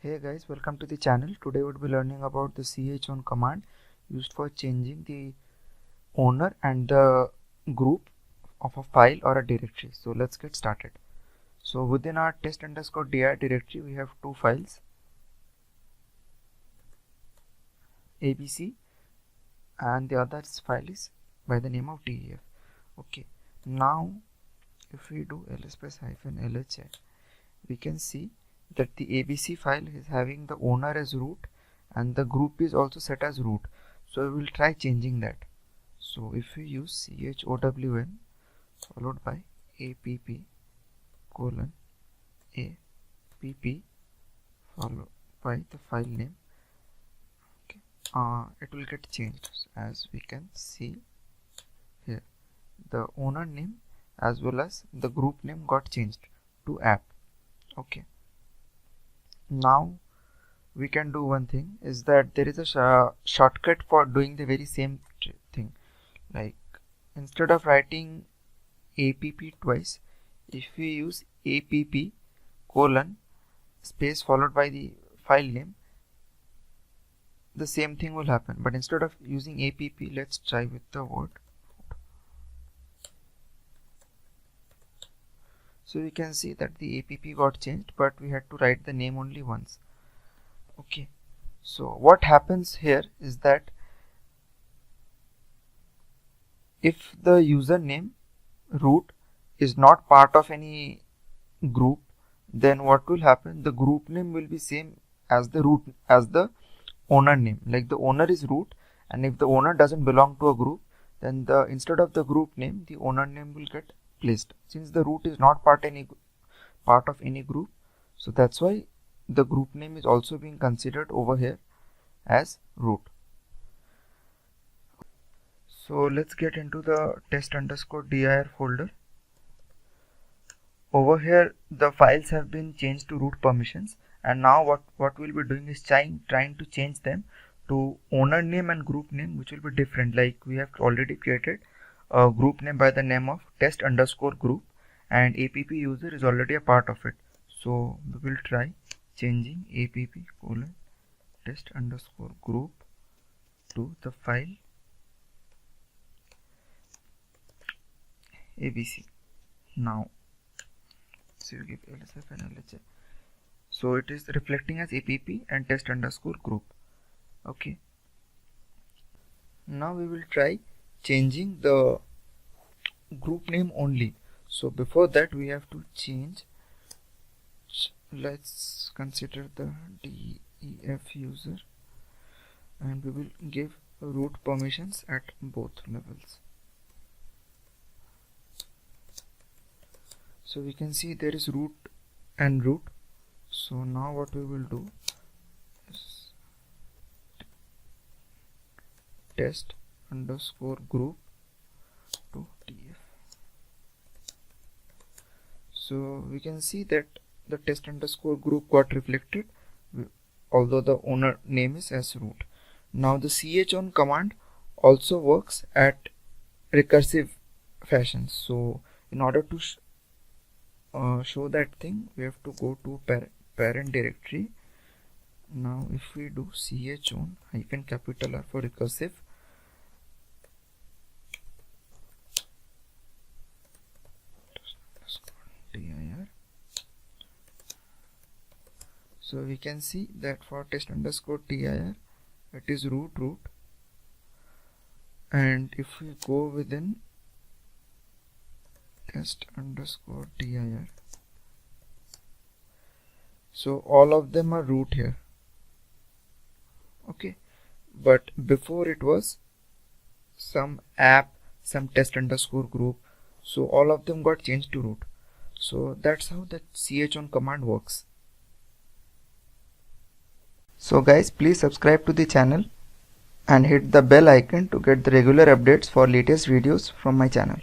Hey guys, welcome to the channel. Today we'll be learning about the chown command used for changing the owner and the group of a file or a directory. So let's get started. So within our test_dir directory we have two files, abc, and the other file is by the name of def. Okay, now if we do ls-lhi, we can see that the abc file is having the owner as root and the group is also set as root. So we will try changing that. So if we use chown followed by app colon app followed by the file name, okay, it will get changed. As we can see here, the owner name as well as the group name got changed to app. Okay, now we can do one thing, is that there is a shortcut for doing the very same thing. Like, instead of writing app twice, if we use app colon space followed by the file name, the same thing will happen. But instead of using app, let's try with the word. So we can see that the app got changed, but we had to write the name only once. Okay, so what happens here is that if the username root is not part of any group, then what will happen? The group name will be same as the root, as the owner name. Like, the owner is root, and if the owner doesn't belong to a group, then the instead of the group name, the owner name will get placed. Since the root is not part of any group, so that's why the group name is also being considered over here as root. So let's get into the test_dir folder. Over here the files have been changed to root permissions, and now what we'll be doing is trying to change them to owner name and group name, which will be different. Like, we have already created a group name by the name of test_group, and app user is already a part of it. So we will try changing app colon test_group to the file abc. Now, so we give lsf and lha, so it is reflecting as app and test_group. Okay, now we will try changing the group name only. So before that we have to change, let's consider the def user, and we will give root permissions at both levels. So we can see there is root and root. So now what we will do is test_group to df. So we can see that the test_group got reflected, although the owner name is as root. Now the chown command also works at recursive fashion. So in order to show that thing, we have to go to parent directory. Now if we do chown -R for recursive, dir, so we can see that for test_dir it is root, and if we go within test_dir, so all of them are root here. Okay, but before it was some app, some test_group, so all of them got changed to root. So that's how the chown command works. So guys, please subscribe to the channel and hit the bell icon to get the regular updates for latest videos from my channel.